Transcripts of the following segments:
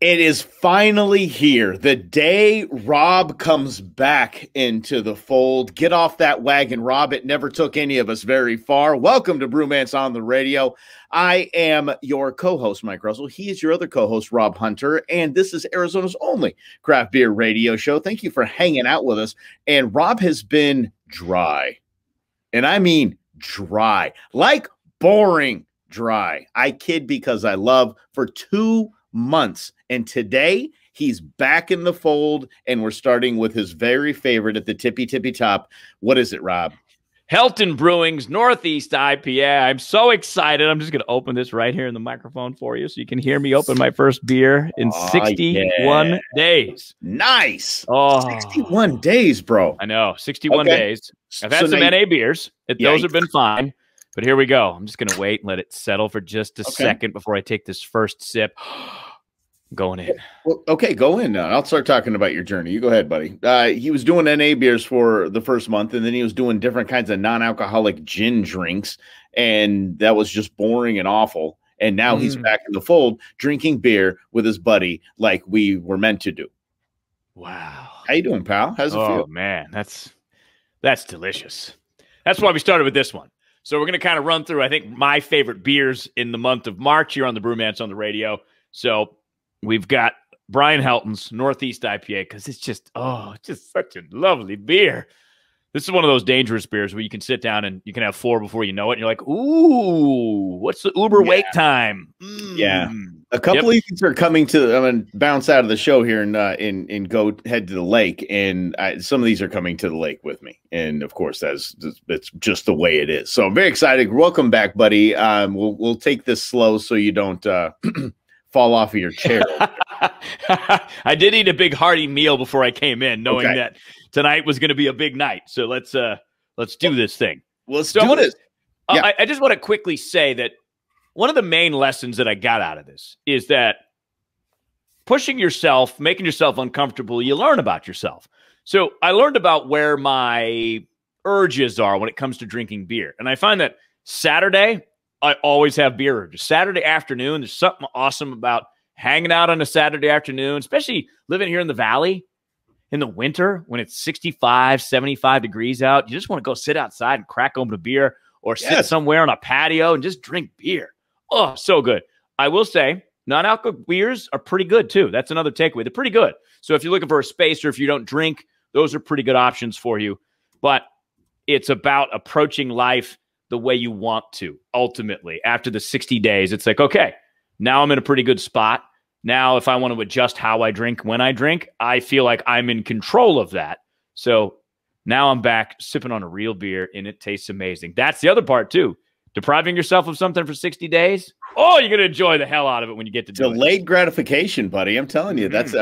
It is finally here. The day Rob comes back into the fold. Get off that wagon, Rob. It never took any of us very far. Welcome to Brewmance on the Radio. I am your co-host, Mike Russell. He is your other co-host, Rob Hunter. And this is Arizona's only craft beer radio show. Thank you for hanging out with us. And Rob has been dry. And I mean dry. Like boring dry. I kid because I love for 2 months. And today he's back in the fold, and we're starting with his very favorite at the tippy top. What is it, Rob? Helton Brewing's Northeast IPA. I'm so excited. I'm just going to open this right here in the microphone for you so you can hear me open my first beer in 61 days. Nice. Oh, 61 days, bro. I know. 61 days. I've had some NA beers. Those have been fine. But here we go. I'm just going to wait and let it settle for just a second before I take this first sip. Going in. Well, okay, go in now. I'll start talking about your journey. You go ahead, buddy. He was doing NA beers for the first month, and then he was doing different kinds of non-alcoholic gin drinks, and that was just boring and awful. And now he's back in the fold, drinking beer with his buddy like we were meant to do. Wow. How you doing, pal? How's it feel? Oh, man, that's delicious. That's why we started with this one. So we're going to kind of run through, I think, my favorite beers in the month of March here on the Brewmance on the Radio. So we've got Brian Helton's Northeast IPA because it's just such a lovely beer. This is one of those dangerous beers where you can sit down and you can have 4 before you know it. And you're like, ooh, what's the Uber wait time? Yeah. A couple of these are coming to, I'm going to bounce out of the show here and go head to the lake. And some of these are coming to the lake with me. And of course, it's just the way it is. So I'm very excited. Welcome back, buddy. We'll take this slow so you don't fall off of your chair. I did eat a big hearty meal before I came in, knowing that tonight was going to be a big night. So let's do this thing. Let's do this. I just want to quickly say that one of the main lessons that I got out of this is that pushing yourself, making yourself uncomfortable, you learn about yourself. So I learned about where my urges are when it comes to drinking beer. And I find that Saturday, I always have beer urges. Saturday afternoon, there's something awesome about hanging out on a Saturday afternoon, especially living here in the Valley in the winter when it's 65, 75 degrees out. You just want to go sit outside and crack open a beer or sit somewhere on a patio and just drink beer. Oh, so good. I will say non-alcoholic beers are pretty good too. That's another takeaway. They're pretty good. So if you're looking for a space or if you don't drink, those are pretty good options for you. But it's about approaching life the way you want to. Ultimately, after the 60 days, it's like, okay, now I'm in a pretty good spot. Now, if I want to adjust how I drink, when I drink, I feel like I'm in control of that. So now I'm back sipping on a real beer, and it tastes amazing. That's the other part, too. Depriving yourself of something for 60 days. Oh, you're going to enjoy the hell out of it when you get to do it. Delayed gratification, buddy. I'm telling you, that's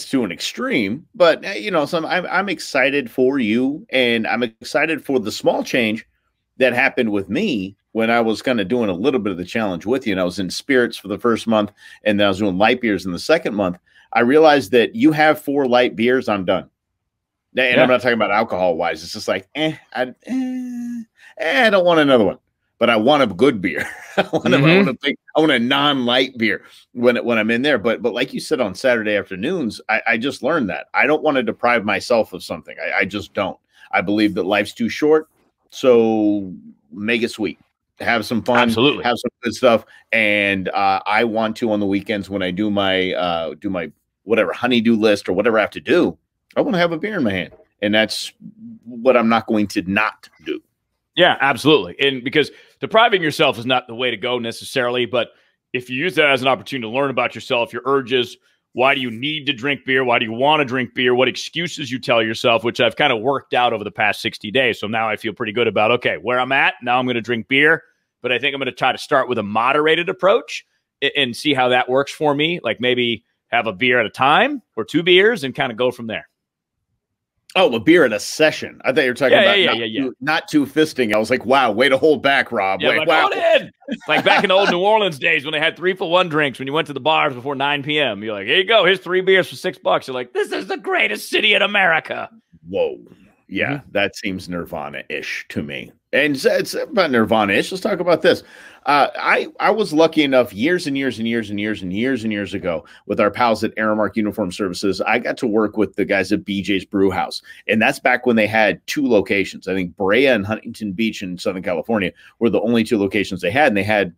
to an extreme. But, so I'm excited for you, and I'm excited for the small change that happened with me when I was kind of doing a little bit of the challenge with you, and I was in spirits for the first month, and then I was doing light beers in the second month. I realized that you have 4 light beers, I'm done. And I'm not talking about alcohol wise. It's just like, I don't want another one, but I want a good beer. I want a non-light beer when I'm in there. But like you said on Saturday afternoons, I just learned that I don't want to deprive myself of something. I just don't. I believe that life's too short. So make it sweet, have some fun, absolutely, have some good stuff. And I want to, on the weekends when I do my whatever honeydew list or whatever I have to do, I want to have a beer in my hand. And that's what I'm not going to not do. Yeah, absolutely. And because depriving yourself is not the way to go necessarily, but if you use that as an opportunity to learn about yourself, your urges, why do you need to drink beer? Why do you want to drink beer? What excuses you tell yourself, which I've kind of worked out over the past 60 days. So now I feel pretty good about, okay, where I'm at, now I'm going to drink beer. But I think I'm going to try to start with a moderated approach and see how that works for me. Like maybe have a beer at a time or 2 beers and kind of go from there. Oh, a beer at a session. I thought you were talking about not two fisting. I was like, wow, way to hold back, Rob. Yeah, wow. Like back in the old New Orleans days when they had 3-for-1 drinks when you went to the bars before 9 p.m. You're like, here you go. Here's 3 beers for $6. You're like, this is the greatest city in America. Whoa. Yeah, that seems Nirvana-ish to me. And it's about Nirvana-ish. Let's talk about this. I was lucky enough years and years and years and years and years and years ago with our pals at Aramark Uniform Services. I got to work with the guys at BJ's Brew House, and that's back when they had 2 locations. I think Brea and Huntington Beach in Southern California were the only 2 locations they had, and they had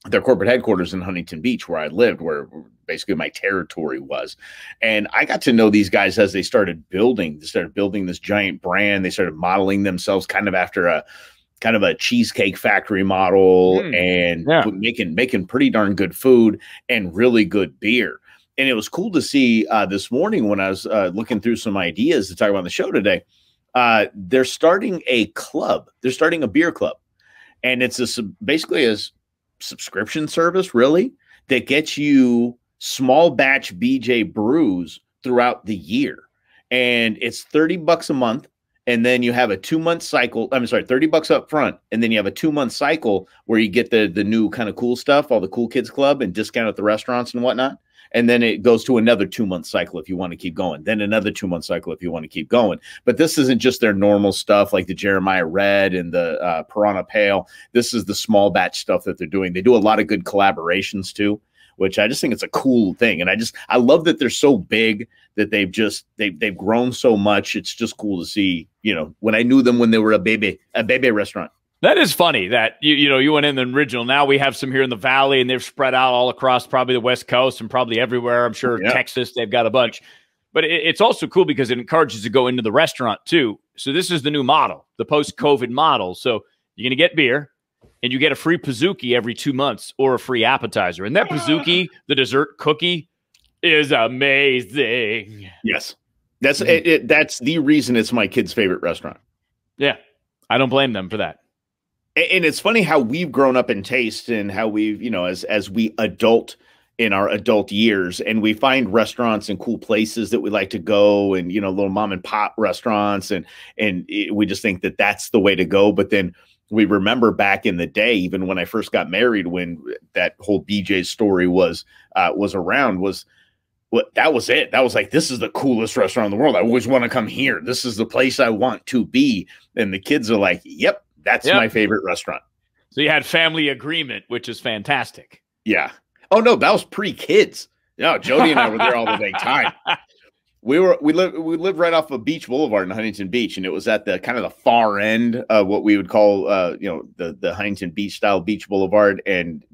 their corporate headquarters in Huntington Beach, where I lived, where basically my territory was. And I got to know these guys as they started building this giant brand. They started modeling themselves kind of after a cheesecake factory model, and making pretty darn good food and really good beer. And it was cool to see this morning when I was looking through some ideas to talk about on the show today. They're starting a club. They're starting a beer club, and it's basically a subscription service, really, that gets you small batch BJ brews throughout the year. And it's $30 a month. And then you have a 2-month cycle. I'm sorry, $30 up front. And then you have a 2-month cycle where you get the new kind of cool stuff, all the cool kids club and discount at the restaurants and whatnot. And then it goes to another 2-month cycle if you want to keep going. Then another 2-month cycle if you want to keep going. But this isn't just their normal stuff like the Jeremiah Red and the Piranha Pale. This is the small batch stuff that they're doing. They do a lot of good collaborations too, which I just think it's a cool thing. And I love that they're so big, that they've grown so much. It's just cool to see, when I knew them when they were a baby restaurant. That is funny that you went in the original. Now we have some here in the Valley, and they've spread out all across probably the West Coast and probably everywhere. I'm sure Texas, they've got a bunch. But it's also cool because it encourages you to go into the restaurant too. So this is the new model, the post-COVID model. So you're going to get beer, and you get a free Pizookie every 2 months or a free appetizer. And that Pizookie, the dessert cookie, is amazing. Yes. That's that's the reason it's my kid's favorite restaurant. Yeah. I don't blame them for that. And it's funny how we've grown up in taste and how we've, as we adult in our adult years, and we find restaurants and cool places that we like to go, and, little mom and pop restaurants. And we just think that that's the way to go. But then we remember back in the day, even when I first got married, when that whole BJ story was around, that was it. That was like, this is the coolest restaurant in the world. I always want to come here. This is the place I want to be. And the kids are like, yep. That's my favorite restaurant. So you had family agreement, which is fantastic. Yeah. Oh no, that was pre-kids. No, Jody and I were there all the dang time. We lived right off of Beach Boulevard in Huntington Beach, and it was at the kind of the far end of what we would call the Huntington Beach style Beach Boulevard.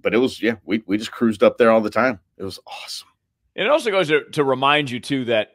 But it was we just cruised up there all the time. It was awesome. And it also goes to remind you too that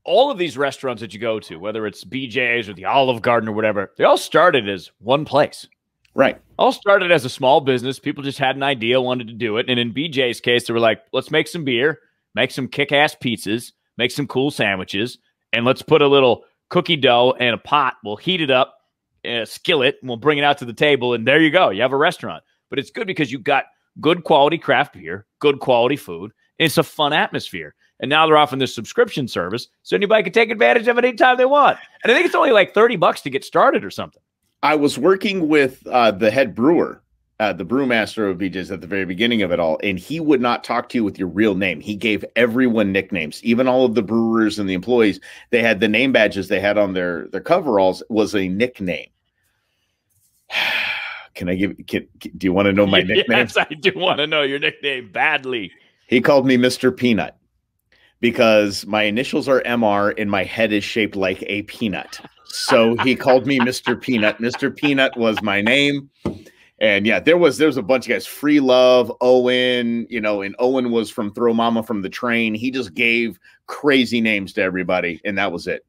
all of these restaurants that you go to, whether it's BJ's or the Olive Garden or whatever, they all started as one place. Right. All started as a small business. People just had an idea, wanted to do it. And in BJ's case, they were like, let's make some beer, make some kick-ass pizzas, make some cool sandwiches, and let's put a little cookie dough in a pot. We'll heat it up in a skillet, and we'll bring it out to the table, and there you go. You have a restaurant. But it's good because you've got good quality craft beer, good quality food, and it's a fun atmosphere. And now they're offering this subscription service, so anybody can take advantage of it anytime they want. And I think it's only like $30 to get started or something. I was working with the head brewer, the brewmaster of BJ's at the very beginning of it all, and he would not talk to you with your real name. He gave everyone nicknames, even all of the brewers and the employees. They had the name badges they had on their coveralls was a nickname. Do you want to know my nickname? Yes, I do want to know your nickname badly. He called me Mr. Peanut, because my initials are MR and my head is shaped like a peanut. So he called me Mr. Peanut. Mr. Peanut was my name. And yeah, there was a bunch of guys, Free Love, Owen, and Owen was from Throw Mama from the Train. He just gave crazy names to everybody, and that was it.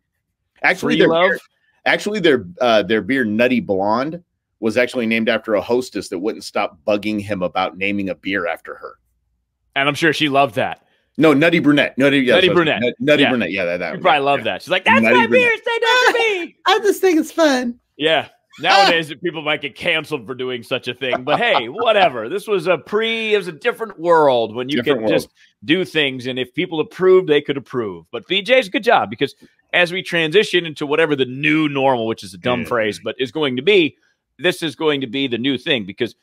Actually, their beer Nutty Blonde was actually named after a hostess that wouldn't stop bugging him about naming a beer after her. And I'm sure she loved that. No, Nutty Brunette. Nutty Brunette. Nutty Brunette. Yeah, that. You probably love that. She's like, that's my beer. Say that to me. I just think it's fun. Yeah. Nowadays, people might get canceled for doing such a thing. But hey, whatever. This was it was a different world when you could just do things. And if people approved, they could approve. But BJ's, good job. Because as we transition into whatever the new normal, which is a dumb phrase, but is going to be, this is going to be the new thing. Because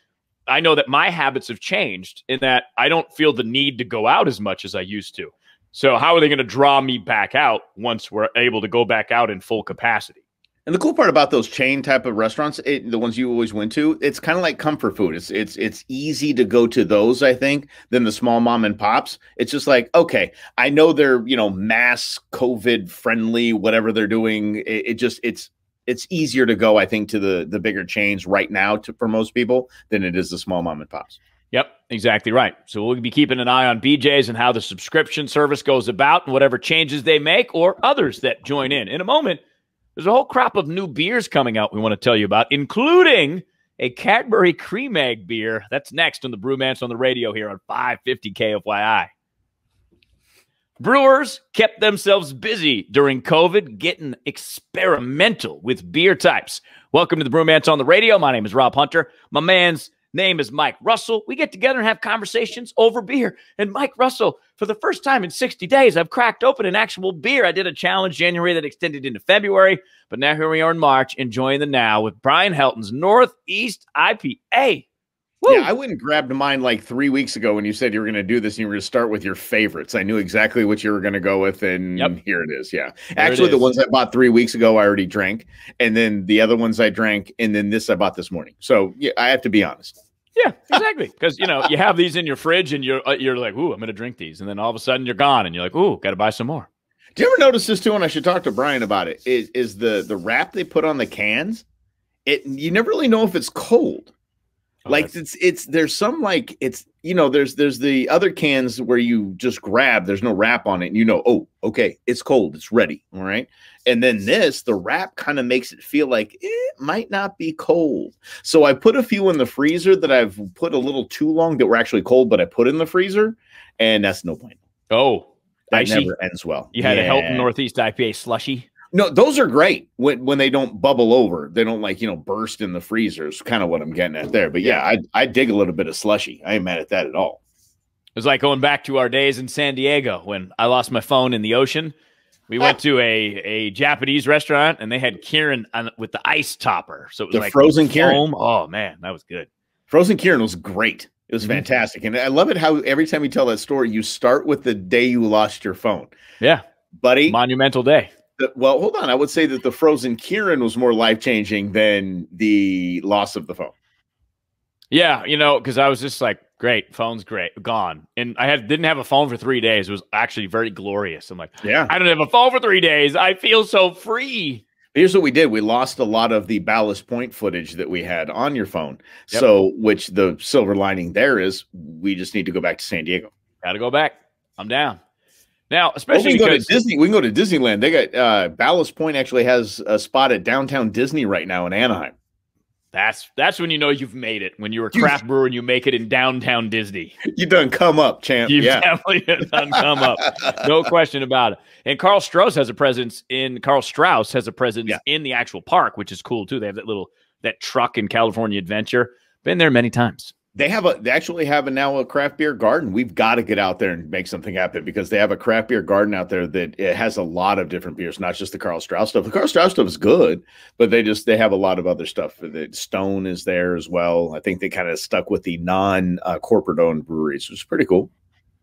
I know that my habits have changed in that I don't feel the need to go out as much as I used to. So how are they going to draw me back out once we're able to go back out in full capacity? And the cool part about those chain type of restaurants, the ones you always went to, it's kind of like comfort food. It's easy to go to those, I think, than the small mom and pops. It's just like, okay, I know they're, mass COVID friendly, whatever they're doing. It's easier to go, I think, to the bigger chains right now for most people than it is the small mom and pops. Yep, exactly right. So we'll be keeping an eye on BJ's and how the subscription service goes about and whatever changes they make or others that join in. In a moment, there's a whole crop of new beers coming out we want to tell you about, including a Cadbury Cream Egg beer. That's next on the Brewmance on the radio here on 550 KFYI. Brewers kept themselves busy during COVID, getting experimental with beer types. Welcome to the Brewmance on the radio. My name is Rob Hunter. My man's name is Mike Russell. We get together and have conversations over beer. And Mike Russell, for the first time in 60 days, I've cracked open an actual beer. I did a challenge January that extended into February, but now here we are in March, enjoying the now with Brian Helton's Northeast IPA. Woo! Yeah, I went and grabbed mine like 3 weeks ago when you said you were going to do this and you were going to start with your favorites. I knew exactly what you were going to go with, and Here it is. Yeah. Actually, the ones I bought 3 weeks ago, I already drank. And then the other ones I drank, and then this I bought this morning. So yeah, I have to be honest. Yeah, exactly. Because, you have these in your fridge and you're like, ooh, I'm going to drink these. And then all of a sudden you're gone and you're like, ooh, got to buy some more. Do you ever notice this too? And I should talk to Brian about it. Is the wrap they put on the cans, you never really know if it's cold. Oh, like there's some like there's the other cans where you just grab, there's no wrap on it, and oh, okay, it's cold, it's ready. All right. And then the wrap kind of makes it feel like it might not be cold. So I put a few in the freezer that I've put a little too long that were actually cold, but I put in the freezer, and that's no point. Oh, that never ends well. You had a Helton Northeast IPA slushy. No, those are great when they don't bubble over. They don't burst in the freezer. Is kind of what I'm getting at there. But yeah, I dig a little bit of slushy. I ain't mad at that at all. It was like going back to our days in San Diego when I lost my phone in the ocean. We went to a Japanese restaurant and they had Kirin with the ice topper. So it was the like frozen Kirin. Oh man, that was good. Frozen Kirin was great. It was fantastic. And I love it how every time you tell that story, you start with the day you lost your phone. Yeah. Buddy. Monumental day. Well, hold on. I would say that the frozen Kirin was more life-changing than the loss of the phone. Yeah, because I was just like, great, phone's great, gone. And I didn't have a phone for 3 days. It was actually very glorious. I'm like, yeah, I don't have a phone for 3 days. I feel so free. Here's what we did. We lost a lot of the Ballast Point footage that we had on your phone. Yep. So, which the silver lining there is we just need to go back to San Diego. Got to go back. I'm down. Now, especially we can go to Disney. We can go to Disneyland. They got Ballast Point actually has a spot at downtown Disney right now in Anaheim. That's when you know you've made it. When you're a craft brewer and you make it in downtown Disney. You done come up, champ. You've definitely done come up. No question about it. And Carl Strauss has a presence in the actual park, which is cool too. They have that truck in California Adventure. Been there many times. They actually have now a craft beer garden. We've got to get out there and make something happen because they have a craft beer garden out there that it has a lot of different beers, not just the Carl Strauss stuff. The Carl Strauss stuff is good, but they have a lot of other stuff. The Stone is there as well. I think they kind of stuck with the non-corporate owned breweries, which is pretty cool.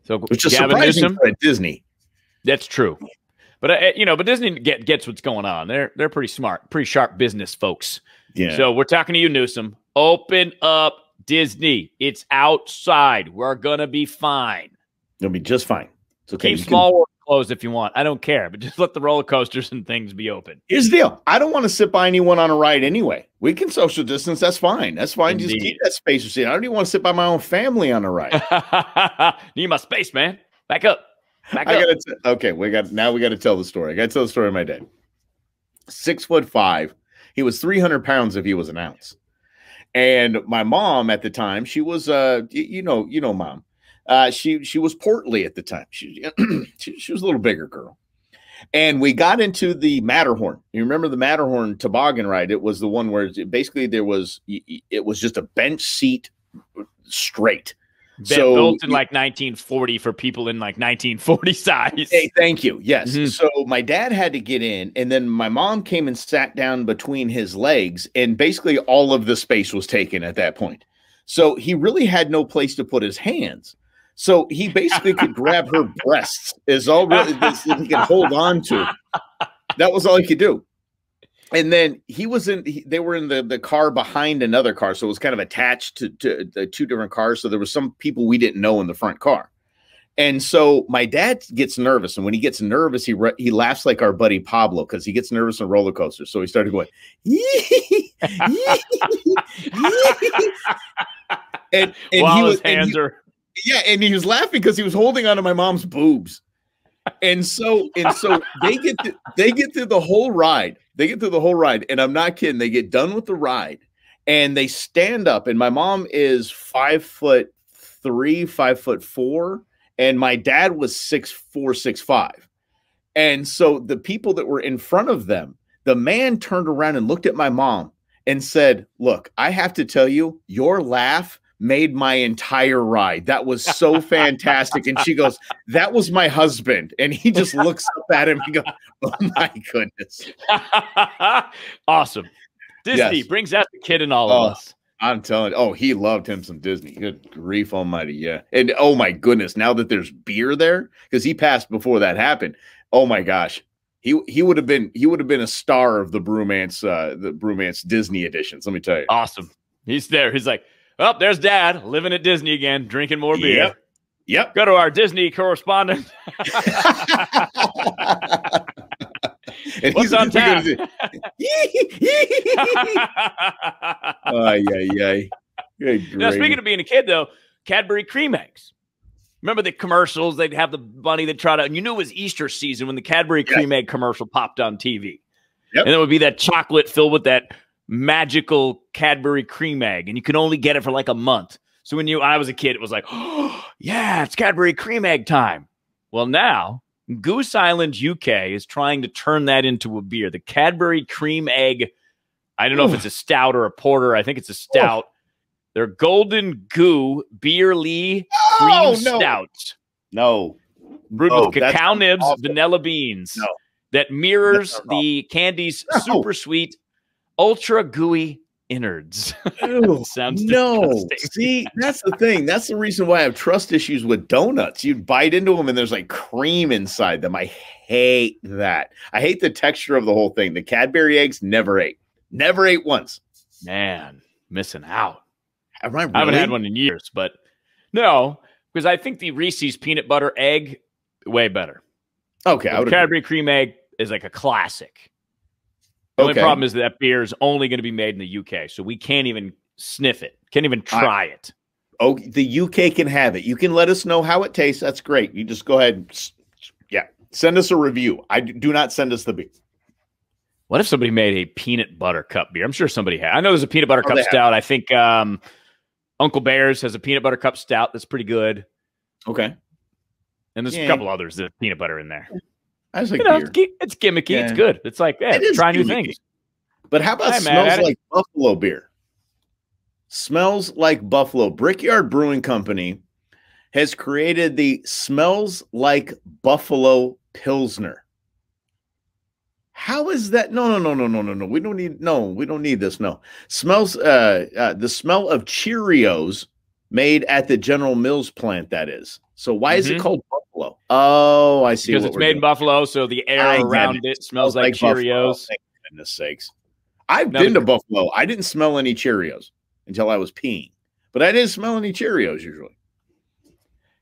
So which is surprising for Disney. That's true. But but Disney gets what's going on. They're pretty smart, pretty sharp business folks. Yeah. So we're talking to you, Newsom. Open up Disney. It's outside. We're gonna be fine. It'll be just fine. It's okay. Keep Small World closed if you want. I don't care, but just let the roller coasters and things be open. Here's the deal. I don't want to sit by anyone on a ride anyway. We can social distance. That's fine. That's fine. Indeed. Just keep that space. I don't even want to sit by my own family on a ride. Need my space, man. Back up. Okay, we got to tell the story. I got to tell the story of my dad. 6'5". He was 300 pounds if he was an ounce. And my mom at the time, she was mom. She was portly at the time. She was a little bigger girl. And we got into the Matterhorn. You remember the Matterhorn toboggan ride? It was the one where basically it was just a bench seat straight. Built in like 1940 for people in like 1940 size. Hey, thank you. Yes. So my dad had to get in, and then my mom came and sat down between his legs, and basically all of the space was taken at that point. So he really had no place to put his hands. So he basically could grab her breasts is all really he could hold on to. That was all he could do. And then they were in the car behind another car. So it was kind of attached to the two different cars. So there were some people we didn't know in the front car. And so my dad gets nervous. And when he gets nervous, he laughs like our buddy Pablo, because he gets nervous on roller coasters. So he started going, and while his hands are. Yeah. And he was laughing because he was holding onto my mom's boobs. And so they get through the whole ride. They get through the whole ride, and I'm not kidding. They get done with the ride, and they stand up. And my mom is 5'3", 5'4", and my dad was 6'4", 6'5". And so the people that were in front of them, the man turned around and looked at my mom and said, "Look, I have to tell you, your laugh made my entire ride. That was so fantastic." And she goes, "That was my husband." And he just looks up at him and goes, "Oh my goodness." Awesome. Disney brings out the kid in all of us. I'm telling you. Oh, he loved him some Disney. Good grief almighty. Yeah. And oh my goodness, now that there's beer there, because he passed before that happened. Oh my gosh. He would have been a star of the Brewmance Disney editions. Let me tell you. Awesome. He's there. He's like, "Oh, there's Dad living at Disney again, drinking more beer." Yep. Go to our Disney correspondent. And what's on tap? Now, speaking of being a kid, though, Cadbury cream eggs. Remember the commercials? They'd have the bunny that tried out, and you knew it was Easter season when the Cadbury cream egg commercial popped on TV. Yep. And it would be that chocolate filled with that magical Cadbury cream egg, and you could only get it for like a month. So when I was a kid, it was like, "Oh, yeah, it's Cadbury cream egg time." Well, now Goose Island, UK is trying to turn that into a beer. The Cadbury cream egg, I don't know if it's a stout or a porter. I think it's a stout. They're Golden Goo Beer Lee Cream Stout. No. Brewed with cacao nibs, vanilla beans. No. That mirrors the candy's super sweet, ultra gooey innards. Sounds disgusting. See, that's the thing. That's the reason why I have trust issues with donuts. You bite into them and there's like cream inside them. I hate that. I hate the texture of the whole thing. The Cadbury eggs, never ate once. Man, missing out. Am I really? I haven't had one in years, but no, because I think the Reese's peanut butter egg, way better. Okay. The Cadbury cream egg is like a classic. The only problem is that beer is only going to be made in the UK, so we can't even sniff it. Can't even try it. Oh, the UK can have it. You can let us know how it tastes. That's great. You just go ahead and, send us a review. Do not send us the beer. What if somebody made a peanut butter cup beer? I'm sure somebody had. I know there's a peanut butter cup stout. I think Uncle Bear's has a peanut butter cup stout that's pretty good. Okay. And there's a couple others that have peanut butter in there. I was like, it's gimmicky. Yeah. It's good. It's like, try new things. But how about smells like buffalo beer? Smells like buffalo. Brickyard Brewing Company has created the Smells Like Buffalo Pilsner. How is that? No. We don't need this. No. Smells the smell of Cheerios made at the General Mills plant, that is. So why is it called Buffalo? Oh, I see. Because it's made in Buffalo, so the air around it smells like Cheerios. Thank goodness sakes. I've been to Buffalo. I didn't smell any Cheerios until I was peeing. But I didn't smell any Cheerios usually.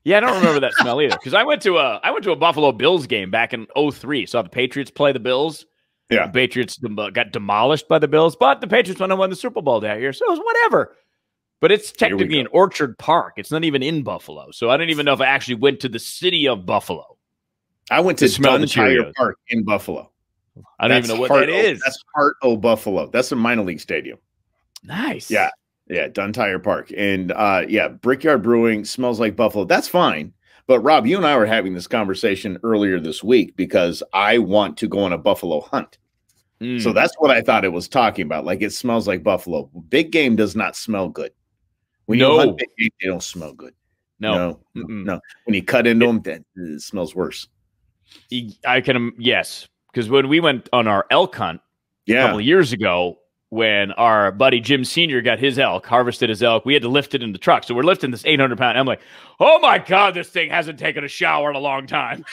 Yeah, I don't remember that smell either. Because I went to a Buffalo Bills game back in 2003. Saw the Patriots play the Bills. Yeah. The Patriots got demolished by the Bills, but the Patriots went and won the Super Bowl that year. So it was whatever. But it's technically in Orchard Park. It's not even in Buffalo. So I don't even know if I actually went to the city of Buffalo. I went to Untitled Park in Buffalo. I don't even know what that is. That's Heart Buffalo. That's a minor league stadium. Nice. Yeah. Duntire Park. And Brickyard Brewing Smells Like Buffalo. That's fine. But Rob, you and I were having this conversation earlier this week because I want to go on a buffalo hunt. So that's what I thought it was talking about. Like, it smells like buffalo. Big game does not smell good. When you hunt big game, they don't smell good. No. When you cut into them, it smells worse. Yes. Because when we went on our elk hunt a couple of years ago, when our buddy Jim Sr. got his elk, harvested his elk, we had to lift it in the truck. So we're lifting this 800-pound. I'm like, oh my God, this thing hasn't taken a shower in a long time.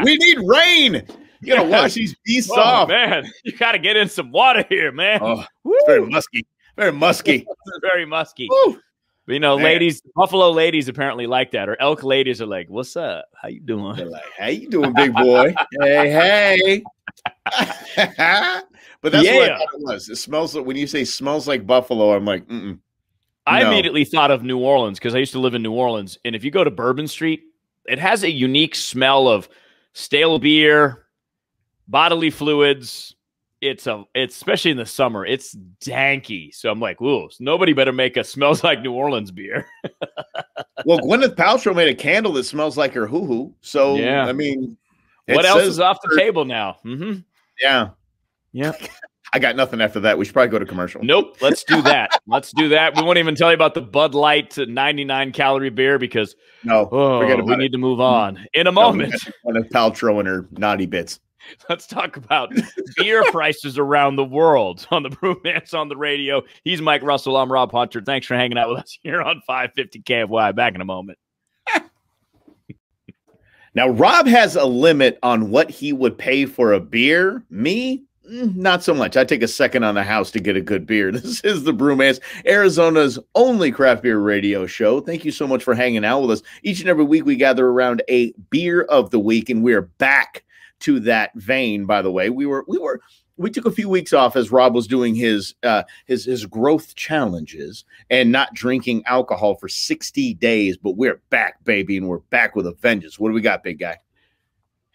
We need rain. You gotta wash these beasts oh, off. Man, you got to get in some water here, man. Oh, it's very musky. Very musky. Very musky. Woo. But, you know, Man. ladies, buffalo ladies apparently like that, or elk ladies are like, "What's up? How you doing?" They're like, "How you doing, big boy? Hey." But that's what I thought it was. It smells like, when you say smells like buffalo, I'm like, I immediately thought of New Orleans because I used to live in New Orleans, and if you go to Bourbon Street, it has a unique smell of stale beer, bodily fluids. It's especially in the summer, it's danky. So I'm like, "Ooh, nobody better make a smells like New Orleans beer." Well, Gwyneth Paltrow made a candle that smells like her hoo-hoo. So yeah, I mean, what else is off the table now? Yeah. I got nothing after that. We should probably go to commercial. Nope. Let's do that. Let's do that. We won't even tell you about the Bud Light 99 calorie beer because we need to move on in a moment. Gwyneth Paltrow and her naughty bits. Let's talk about beer prices around the world on the Brewmance on the radio. He's Mike Russell. I'm Rob Hunter. Thanks for hanging out with us here on 550 KFY. Back in a moment. Now, Rob has a limit on what he would pay for a beer. Me, not so much. I take a second on the house to get a good beer. This is the Brewmance, Arizona's only craft beer radio show. Thank you so much for hanging out with us. Each and every week, we gather around a beer of the week, and we're back to that vein. By the way, we took a few weeks off as Rob was doing his growth challenges and not drinking alcohol for 60 days, but we're back, baby, and we're back with a vengeance. What do we got, big guy?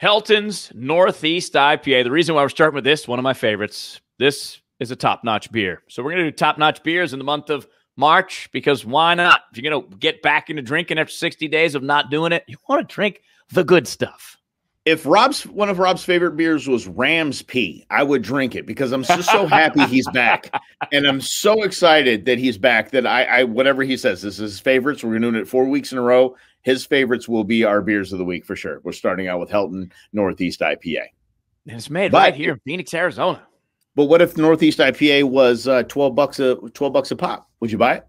Helton's Northeast IPA. The reason why we're starting with this, one of my favorites, this is a top-notch beer. So we're going to do top-notch beers in the month of March because why not? If you're going to get back into drinking after 60 days of not doing it, you want to drink the good stuff. If one of Rob's favorite beers was Ram's Pee, I would drink it because I'm just so happy he's back. And I'm so excited that he's back that I whatever he says, this is his favorites. We're doing it 4 weeks in a row. His favorites will be our beers of the week for sure. We're starting out with Helton Northeast IPA. And it's made right here in Phoenix, Arizona. But what if the Northeast IPA was $12 a pop? Would you buy it?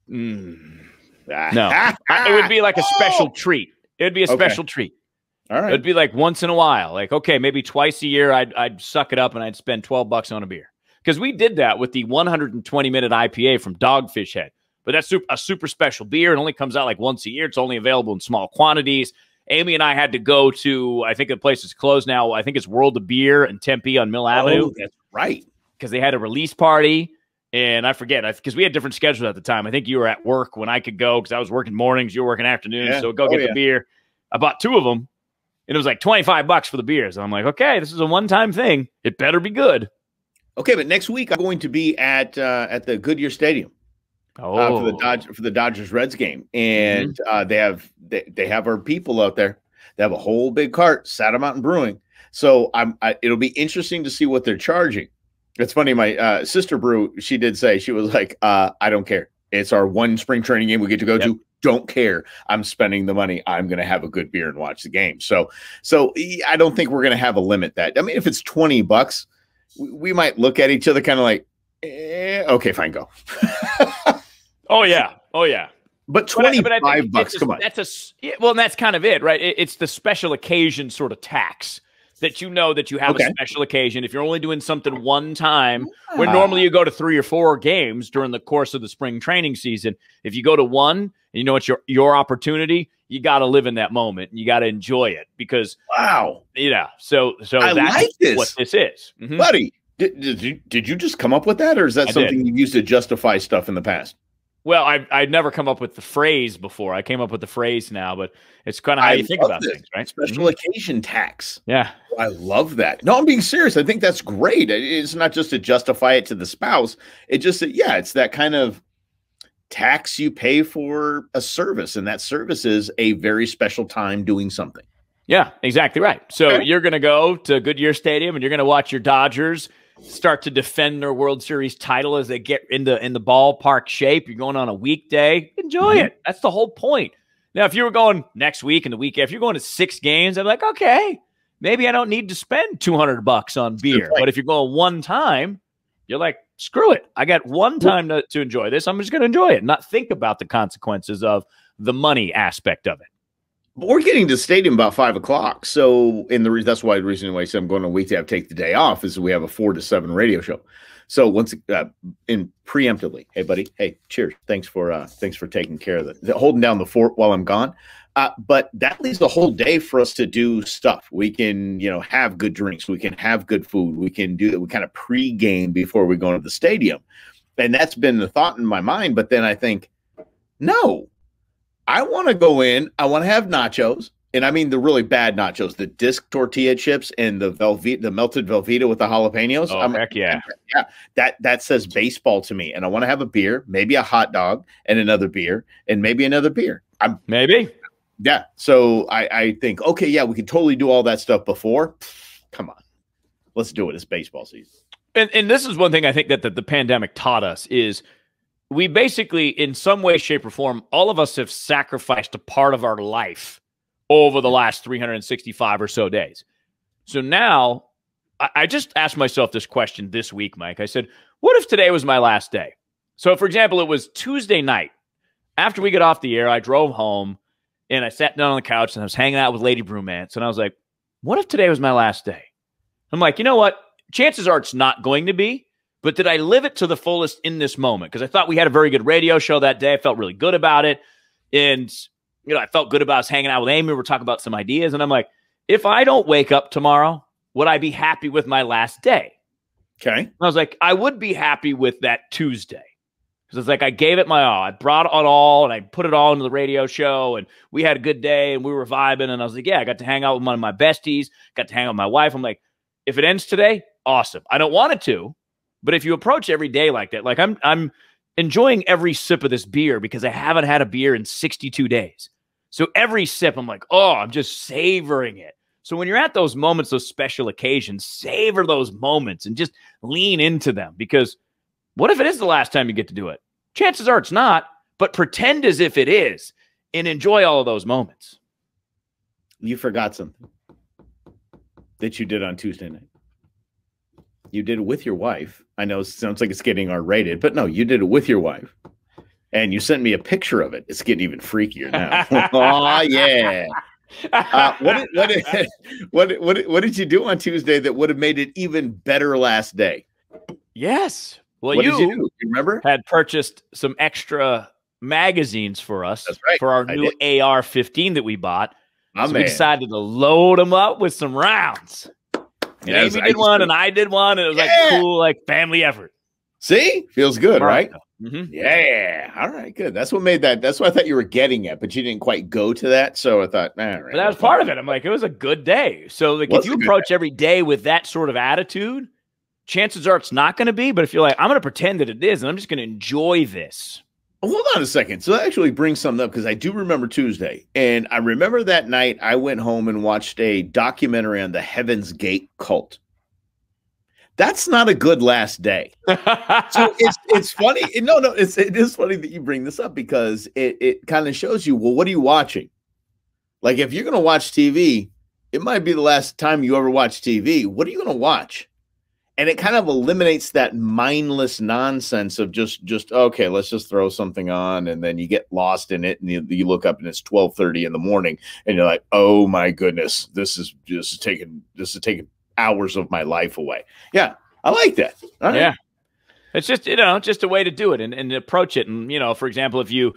No. It would be like a special treat. It would be a special treat. All right. It'd be like once in a while. Like, okay, maybe twice a year I'd suck it up and I'd spend $12 on a beer. Because we did that with the 120-minute IPA from Dogfish Head. But that's a super special beer. It only comes out like once a year. It's only available in small quantities. Amy and I had to go to, I think the place is closed now. I think it's World of Beer in Tempe on Mill Avenue. Oh, that's right. Because they had a release party. And I forget, because we had different schedules at the time. I think you were at work when I could go because I was working mornings. You were working afternoons. Yeah. So go get the beer. I bought 2 of them. And it was like $25 for the beers. And I'm like, okay, this is a one-time thing. It better be good. Okay, but next week I'm going to be at the Goodyear Stadium for the Dodgers Reds game, and they have our people out there. They have a whole big cart, Saddle Mountain Brewing. So it'll be interesting to see what they're charging. It's funny. My sister Brew, she did say, she was like, I don't care. It's our one spring training game we get to go to. Don't care. I'm spending the money. I'm going to have a good beer and watch the game. So I don't think we're going to have a limit that. I mean, if it's $20, we might look at each other kind of like, okay, fine, go. Oh yeah. But $25, come on. And that's kind of it, right? It's the special occasion sort of tax that you know that you have a special occasion. If you're only doing something one time, where normally you go to 3 or 4 games during the course of the spring training season, if you go to one and you know it's your opportunity, you got to live in that moment and you got to enjoy it because So I that's like this. What this is, buddy. Did you just come up with that, or is that something you've used to justify stuff in the past? Well, I'd never come up with the phrase before. I came up with the phrase now, but it's kind of how you think about things, right? Special occasion tax. Yeah. I love that. No, I'm being serious. I think that's great. It's not just to justify it to the spouse. It's that kind of tax you pay for a service, and that service is a very special time doing something. Yeah, exactly right. So you're going to go to Goodyear Stadium, and you're going to watch your Dodgers start to defend their World Series title as they get in the ballpark shape. You're going on a weekday. Enjoy it. That's the whole point. Now, if you were going next week and the week after, you're going to 6 games, I'm like, okay, maybe I don't need to spend $200 on beer. But if you're going one time, you're like, screw it. I got one time to enjoy this. I'm just going to enjoy it, not think about the consequences of the money aspect of it. we're getting to the stadium about 5 o'clock. So, that's why the reason why I said I'm going on a weekday, I take the day off, is we have a 4 to 7 radio show. So once in preemptively, hey buddy, hey, cheers. Thanks for taking care of holding down the fort while I'm gone. But that leaves the whole day for us to do stuff. We can, have good drinks. We can have good food. We can do that. We kind of pregame before we go to the stadium. And that's been the thought in my mind. But then I think, no, I want to go in. I want to have nachos. And I mean the really bad nachos, the disc tortilla chips and the melted Velveeta with the jalapenos. Oh, heck yeah. Yeah. That says baseball to me. And I want to have a beer, maybe a hot dog and another beer and maybe another beer. Maybe. Yeah. So I think, okay, yeah, we could totally do all that stuff before. Come on. Let's do it. It's baseball season. And this is one thing I think that the pandemic taught us is we basically, in some way, shape, or form, all of us have sacrificed a part of our life over the last 365 or so days. So now I just asked myself this question this week, Mike. I said, what if today was my last day? So, for example, it was Tuesday night. After we got off the air, I drove home and I sat down on the couch and I was hanging out with Lady Brewmance. And I was like, what if today was my last day? I'm like, you know what? Chances are it's not going to be. But did I live it to the fullest in this moment? Because I thought we had a very good radio show that day. I felt really good about it. And I felt good about us hanging out with Amy. We're talking about some ideas. And I'm like, if I don't wake up tomorrow, would I be happy with my last day? Okay. And I was like, I would be happy with that Tuesday. Because it's like, I gave it my all. I brought it all and I put it all into the radio show. And we had a good day and we were vibing. And I was like, yeah, I got to hang out with one of my besties. Got to hang out with my wife. I'm like, if it ends today, awesome. I don't want it to. But if you approach every day like that, like I'm enjoying every sip of this beer because I haven't had a beer in 62 days. So every sip, I'm like, oh, I'm just savoring it. So when you're at those moments, those special occasions, savor those moments and just lean into them. Because what if it is the last time you get to do it? Chances are it's not, but pretend as if it is and enjoy all of those moments. You forgot something that you did on Tuesday night. You did it with your wife. I know it sounds like it's getting R-rated, but no, you did it with your wife. And you sent me a picture of it. It's getting even freakier now. Oh, yeah. What did you do on Tuesday that would have made it even better last day? Yes. Well, what did you do? You remember? Had purchased some extra magazines for us. That's right. For our new AR-15 that we bought. So we decided to load them up with some rounds. And Amy did one, and I did one, and it was like cool, like family effort. See? Feels good, right? Mm-hmm. Yeah. All right, good. That's what made that. That's what I thought you were getting at, but you didn't quite go to that. So I thought, all right. But that was part of it. I'm like, it was a good day. So like, if you approach every day with that sort of attitude, chances are it's not going to be. But if you're like, I'm going to pretend that it is, and I'm just going to enjoy this. Hold on a second. So that actually brings something up because I do remember Tuesday. And I remember that night I went home and watched a documentary on the Heaven's Gate cult. That's not a good last day. So it's funny. It is funny that you bring this up because it kind of shows you, well, what are you watching? Like if you're going to watch TV, it might be the last time you ever watch TV. What are you going to watch? And it kind of eliminates that mindless nonsense of just okay, let's just throw something on, and then you get lost in it, and you look up and it's 12:30 in the morning, and you're like, oh my goodness, this is taking hours of my life away. Yeah, I like that. All right. Yeah, it's just just a way to do it and approach it. And for example, if you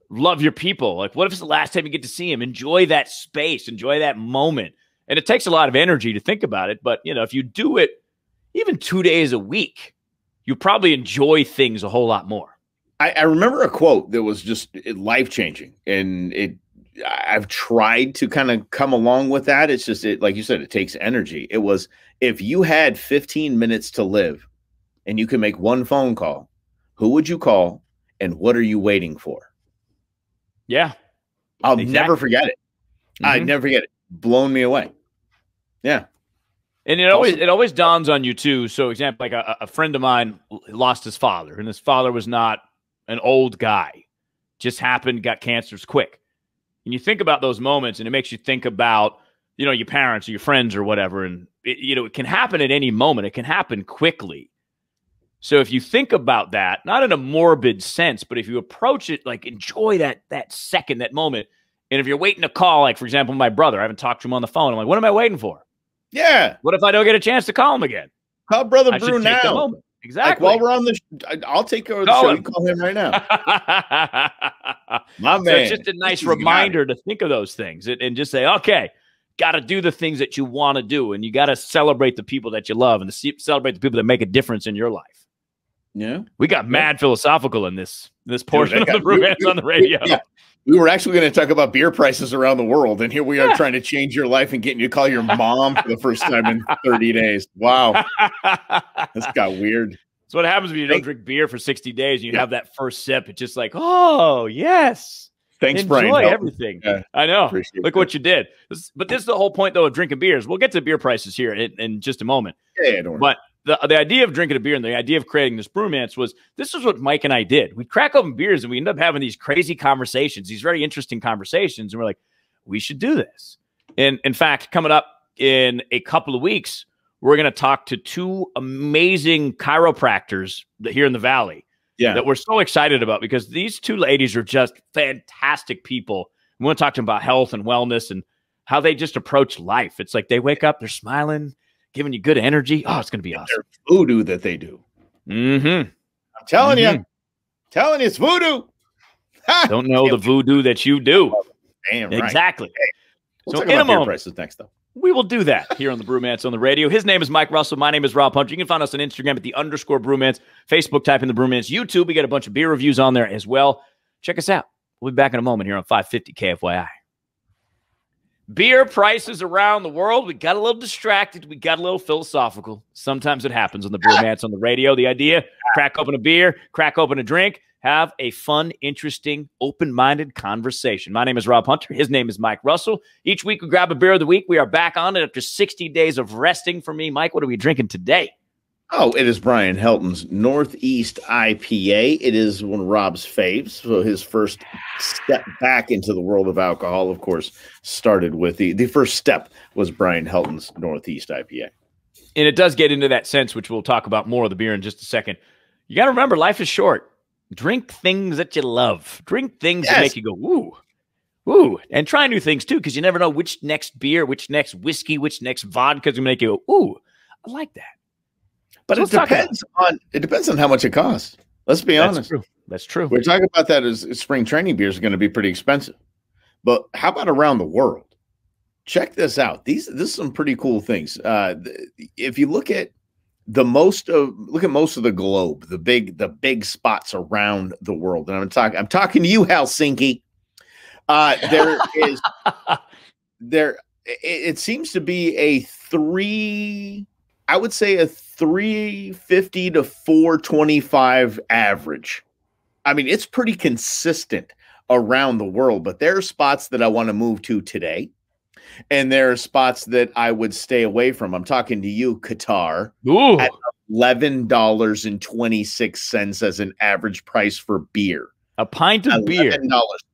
love your people, like what if it's the last time you get to see them? Enjoy that space, enjoy that moment. And it takes a lot of energy to think about it, but if you do it even 2 days a week, you probably enjoy things a whole lot more. I remember a quote that was just life-changing, and I've tried to kind of come along with that. It's just, like you said, it takes energy. It was, if you had 15 minutes to live and you could make one phone call, who would you call and what are you waiting for? Yeah. I'll never forget it. Mm-hmm. I'd never forget it. Blown me away. Yeah. And it always dawns on you too. So, example, like a friend of mine lost his father, and his father was not an old guy. Just happened, got cancers quick. And you think about those moments, and it makes you think about your parents or your friends or whatever. And it can happen at any moment. It can happen quickly. So if you think about that, not in a morbid sense, but if you approach it like enjoy that second, that moment, And if you're waiting to call, like, for example, my brother, I haven't talked to him on the phone. I'm like, what am I waiting for? Yeah. What if I don't get a chance to call him again? Call Brother Brew now. Exactly. Like, while we're on the I'll take over the show. You call him right now. My man. So it's just a nice reminder to think of those things and just say, okay, got to do the things that you want to do. And you got to celebrate the people that you love and celebrate the people that make a difference in your life. Yeah. We got mad philosophical in this portion of the Brewmance on the radio. Yeah. We were actually going to talk about beer prices around the world, and here we are trying to change your life and getting you to call your mom for the first time in 30 days. Wow. This got weird. So what happens when you don't drink beer for 60 days and you have that first sip? It's just like, oh, yes. Thanks, enjoy Brian. Everything. I know. Look what you did. But this is the whole point, though, of drinking beers. We'll get to beer prices here in just a moment. Yeah, don't worry. But the idea of drinking a beer and the idea of creating this Brewmance was this is what Mike and I did. We'd crack open beers and we end up having these crazy conversations, these very interesting conversations. And we're like, we should do this. And in fact, coming up in a couple of weeks, we're going to talk to two amazing chiropractors here in the Valley that we're so excited about because these two ladies are just fantastic people. We want to talk to them about health and wellness and how they just approach life. It's like they wake up, they're smiling, giving you good energy. Oh, it's going to be awesome. Their voodoo that they do. Mm-hmm. I'm telling you. Telling you, it's voodoo. Don't know the voodoo that you do. Damn right. Exactly. Hey, we'll so talk in about a moment, beer prices next, though. We will do that here on the Brewmance on the radio. His name is Mike Russell. My name is Rob Hunter. You can find us on Instagram at _Brewmance. Facebook, type in the Brewmance. YouTube, we got a bunch of beer reviews on there as well. Check us out. We'll be back in a moment here on 550 KFYI. Beer prices around the world. We got a little distracted. We got a little philosophical. Sometimes it happens on the Brewmance on the radio. The idea, crack open a beer, crack open a drink, have a fun, interesting, open-minded conversation. My name is Rob Hunter. His name is Mike Russell. Each week we grab a beer of the week. We are back on it after 60 days of resting for me. Mike, what are we drinking today? Oh, it is Brian Helton's Northeast IPA. It is one of Rob's faves. So his first step back into the world of alcohol, of course, started with the first step was Brian Helton's Northeast IPA. And it does get into that sense, which we'll talk about more of the beer in just a second. You got to remember, life is short. Drink things that you love. Drink things that make you go, ooh, ooh. And try new things, too, because you never know which next beer, which next whiskey, which next vodka is going to make you go, ooh, I like that. But so it depends on how much it costs. Let's be honest. True. That's true. We're talking about that as spring training beers are going to be pretty expensive. But how about around the world? Check this out. This is some pretty cool things. If you look at most of the globe, the big spots around the world, and I'm talking to you, Helsinki. It seems to be I would say a 350 to 425 average. I mean, it's pretty consistent around the world, but there are spots that I want to move to today. And there are spots that I would stay away from. I'm talking to you, Qatar, at $11.26 as an average price for beer. A pint of beer.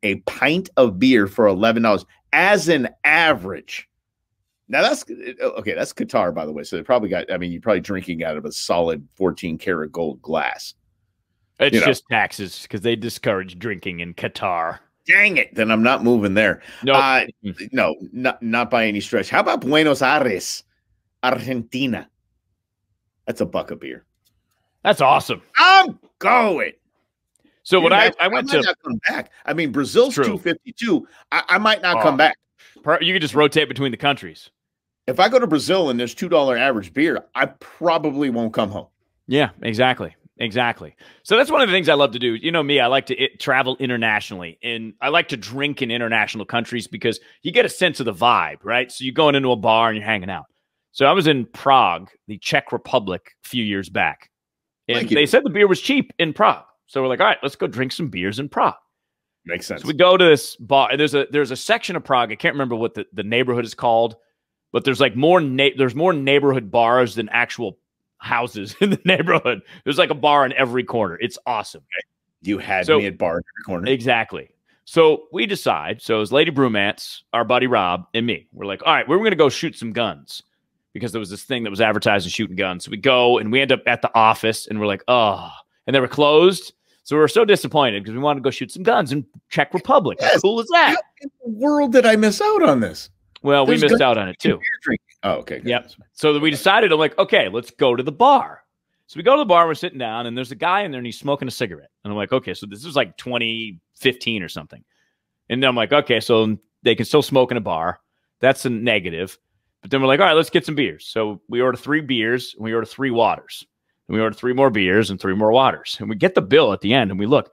A pint of beer for $11 as an average. Now that's okay. That's Qatar, by the way. So they probably got. I mean, you're probably drinking out of a solid 14-karat gold glass. It's just taxes because they discourage drinking in Qatar. Dang it! Then I'm not moving there. No, no, not by any stretch. How about Buenos Aires, Argentina? That's a buck of beer. That's awesome. I'm going. So when I went to not come back. I mean, Brazil's 252. I might not come back. You could just rotate between the countries. If I go to Brazil and there's $2 average beer, I probably won't come home. Yeah, exactly. Exactly. So that's one of the things I love to do. You know me, I like to travel internationally, and I like to drink in international countries because you get a sense of the vibe, right? So you're going into a bar and you're hanging out. So I was in Prague, the Czech Republic, a few years back, and they said the beer was cheap in Prague. So we're like, all right, let's go drink some beers in Prague. Makes sense. So we go to this bar. There's a section of Prague. I can't remember what the neighborhood is called, but there's like more neighborhood bars than actual houses in the neighborhood. There's like a bar in every corner. It's awesome. You had me at bar in every corner. Exactly. So we decide. So it was Lady Brewmance, our buddy Rob, and me. We're like, all right, we're going to go shoot some guns because there was this thing that was advertised as shooting guns. So we go and we end up at the office and we're like, oh, and they were closed. So we were so disappointed because we wanted to go shoot some guns in Czech Republic. How cool is that? in the world did I miss out on this? Well, we missed out on it too. Oh, okay. Yep. So we decided, I'm like, okay, let's go to the bar. So we go to the bar, we're sitting down, and there's a guy in there, and he's smoking a cigarette. And I'm like, okay, so this is like 2015 or something. And then I'm like, okay, so they can still smoke in a bar. That's a negative. But then we're like, all right, let's get some beers. So we order 3 beers, and we order 3 waters. And we order 3 more beers and 3 more waters. And we get the bill at the end, and we look.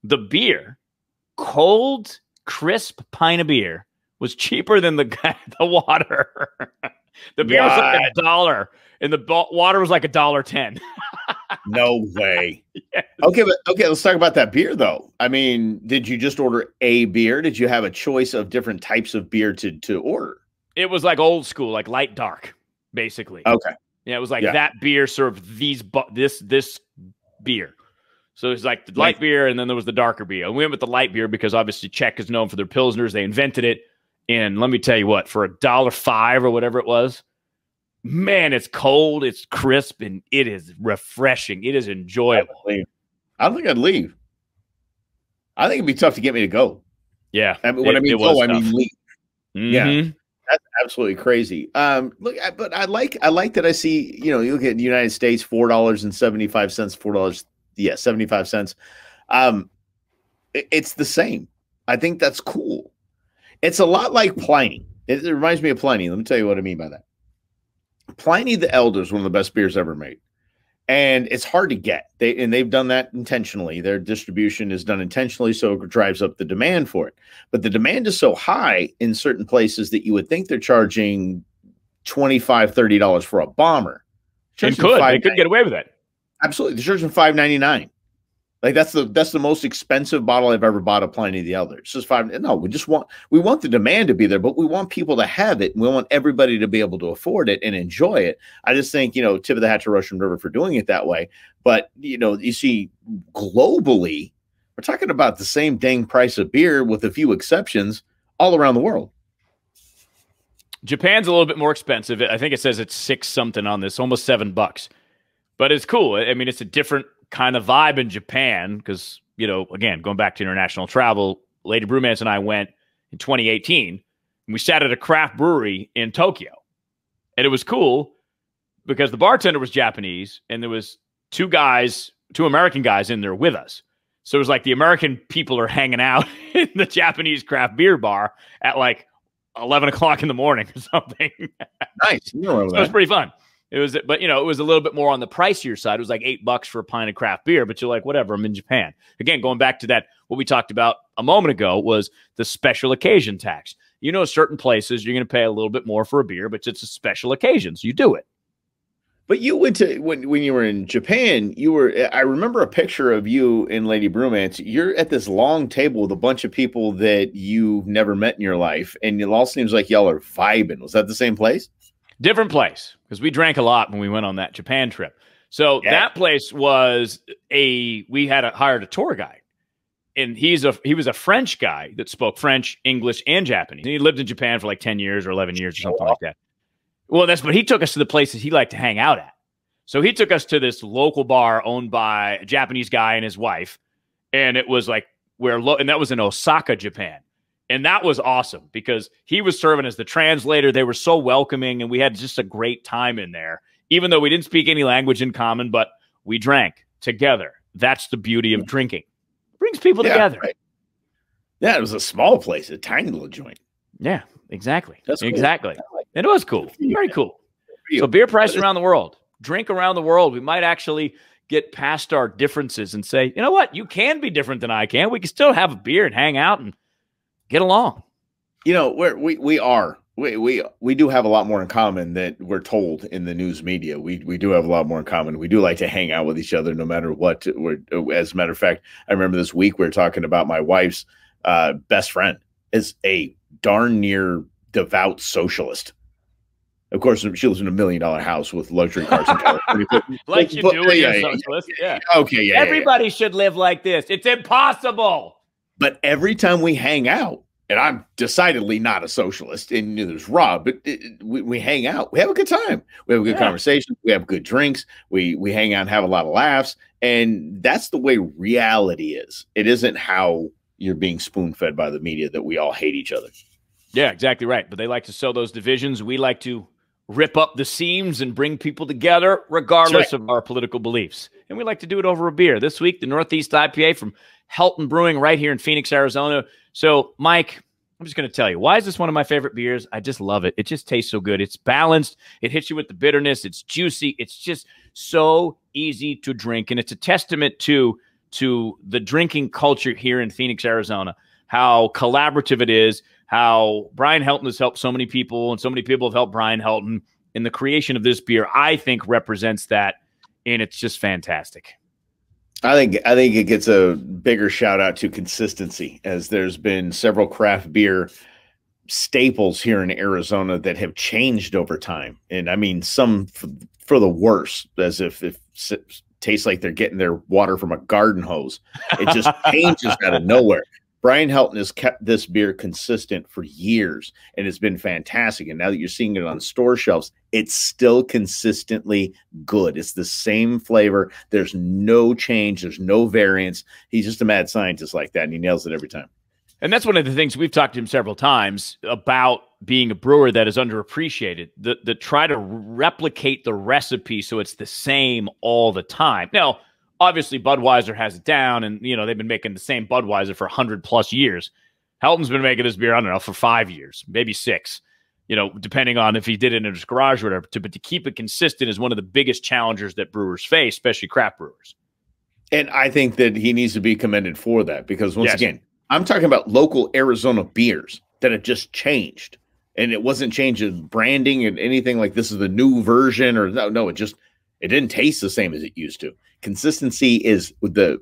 The beer, cold, crisp pint of beer, was cheaper than the water. The beer was like $1, and the water was like $1.10. No way. Yes. Okay, let's talk about that beer though. I mean, did you just order a beer? Did you have a choice of different types of beer to order? It was like old school, like light dark, basically. Okay. Yeah, it was like that beer served this beer. So it's like the light beer, and then there was the darker beer. And we went with the light beer because obviously Czech is known for their pilsners. They invented it. And let me tell you what, for $1.05 or whatever it was, man, it's cold, it's crisp, and it is refreshing. It is enjoyable. I don't think I'd leave. I think it'd be tough to get me to go. Yeah. I mean, when I mean go, I mean leave. Mm-hmm. Yeah. That's absolutely crazy. Look, but I like that I see, you look at the United States, $4.75, $4, 75 cents. It's the same. I think that's cool. It's a lot like Pliny. It reminds me of Pliny. Let me tell you what I mean by that. Pliny the Elder is one of the best beers ever made. And it's hard to get. They've done that intentionally. Their distribution is done intentionally, so it drives up the demand for it. But the demand is so high in certain places that you would think they're charging $25, $30 for a bomber. They could get away with it. Absolutely. They're charging $5.99. Like that's the most expensive bottle I've ever bought of Pliny the Elder. It's just $5. No, we want the demand to be there, but we want people to have it, and we want everybody to be able to afford it and enjoy it. I just think, tip of the hat to Russian River for doing it that way. But you see globally, we're talking about the same dang price of beer with a few exceptions all around the world. Japan's a little bit more expensive. I think it says it's 6 something on this, almost $7. But it's cool. I mean, it's a different kind of vibe in Japan because, again, going back to international travel, Lady Brewmance and I went in 2018, and we sat at a craft brewery in Tokyo. And it was cool because the bartender was Japanese, and there was 2 American guys in there with us. So it was like the American people are hanging out in the Japanese craft beer bar at like 11 o'clock in the morning or something. Nice. So it was pretty fun. It was, but it was a little bit more on the pricier side. It was like $8 for a pint of craft beer, but you're like, whatever, I'm in Japan. Again, going back to that, what we talked about a moment ago was the special occasion tax. Certain places you're going to pay a little bit more for a beer, but it's a special occasion, so you do it. But you went to when you were in Japan, I remember a picture of you and Lady Brewmance. You're at this long table with a bunch of people that you've never met in your life, and it all seems like y'all are vibing. Was that the same place? Different place, because we drank a lot when we went on that Japan trip. So that place was we had hired a tour guide, and he was a French guy that spoke French, English, and Japanese. And he lived in Japan for like 10 years or 11 years or something like that. Well, but he took us to the places he liked to hang out at. So he took us to this local bar owned by a Japanese guy and his wife, and it was like and that was in Osaka, Japan. And that was awesome because he was serving as the translator. They were so welcoming, and we had just a great time in there, even though we didn't speak any language in common, but we drank together. That's the beauty of drinking. It brings people together. Right. Yeah, it was a small place, a tiny little joint. Yeah, exactly. That's cool. Exactly. And it was cool. Very cool. So beer price around the world, drink around the world. We might actually get past our differences and say, you know what? You can be different than I can. We can still have a beer and hang out and get along. We do have a lot more in common than we're told in the news media. We do have a lot more in common. We do like to hang out with each other no matter what. As a matter of fact, I remember this week we were talking about my wife's best friend is a darn near devout socialist. Of course, she lives in $1 million house with luxury cars in California. Like you do when you're a socialist. Yeah. Okay, yeah. Everybody should live like this. It's impossible. But every time we hang out, and I'm decidedly not a socialist, and there's Rob, but we hang out. We have a good time. We have a good conversation. We have good drinks. We hang out and have a lot of laughs. And that's the way reality is. It isn't how you're being spoon-fed by the media that we all hate each other. Yeah, exactly right. But they like to sow those divisions. We like to rip up the seams and bring people together regardless of our political beliefs. And we like to do it over a beer. This week, the Northeast IPA from Helton Brewing right here in Phoenix, Arizona. So, Mike, I'm just going to tell you, why is this one of my favorite beers? I just love it. It just tastes so good. It's balanced. It hits you with the bitterness. It's juicy. It's just so easy to drink. And it's a testament to the drinking culture here in Phoenix, Arizona, how collaborative it is, how Brian Helton has helped so many people, and so many people have helped Brian Helton. And the creation of this beer, I think, represents that, and it's just fantastic. I think it gets a bigger shout out to consistency, as there's been several craft beer staples here in Arizona that have changed over time. And I mean, some for the worse, as if it tastes like they're getting their water from a garden hose. It just changes out of nowhere. Brian Helton has kept this beer consistent for years, and it's been fantastic. And now that you're seeing it on store shelves, it's still consistently good. It's the same flavor. There's no change. There's no variance. He's just a mad scientist like that, and he nails it every time. And that's one of the things we've talked to him several times about, being a brewer that is underappreciated, the try to replicate the recipe so it's the same all the time. Now, obviously, Budweiser has it down, and they've been making the same Budweiser for 100+ years. Helton's been making this beer, I don't know, for 5 years, maybe 6. Depending on if he did it in his garage or whatever. But to keep it consistent is one of the biggest challengers that brewers face, especially craft brewers. And I think that he needs to be commended for that, because once again, I'm talking about local Arizona beers that have just changed, and it wasn't changing branding and anything like this is the new version, or no, it didn't taste the same as it used to. Consistency is the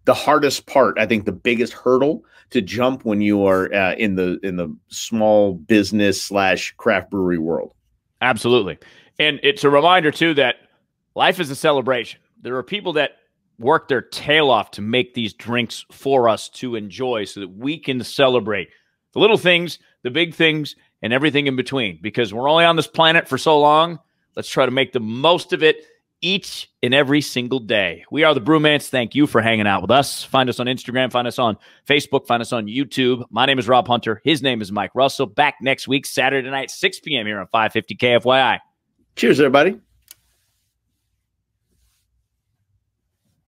hardest part. I think the biggest hurdle to jump when you are in the small business / craft brewery world. Absolutely. And it's a reminder too that life is a celebration. There are people that work their tail off to make these drinks for us to enjoy, so that we can celebrate the little things, the big things, and everything in between, because we're only on this planet for so long. Let's try to make the most of it each and every single day. We are the Brewmance. Thank you for hanging out with us. Find us on Instagram. Find us on Facebook. Find us on YouTube. My name is Rob Hunter. His name is Mike Russell. Back next week, Saturday night, 6 p.m. here on 550 KFYI. Cheers, everybody.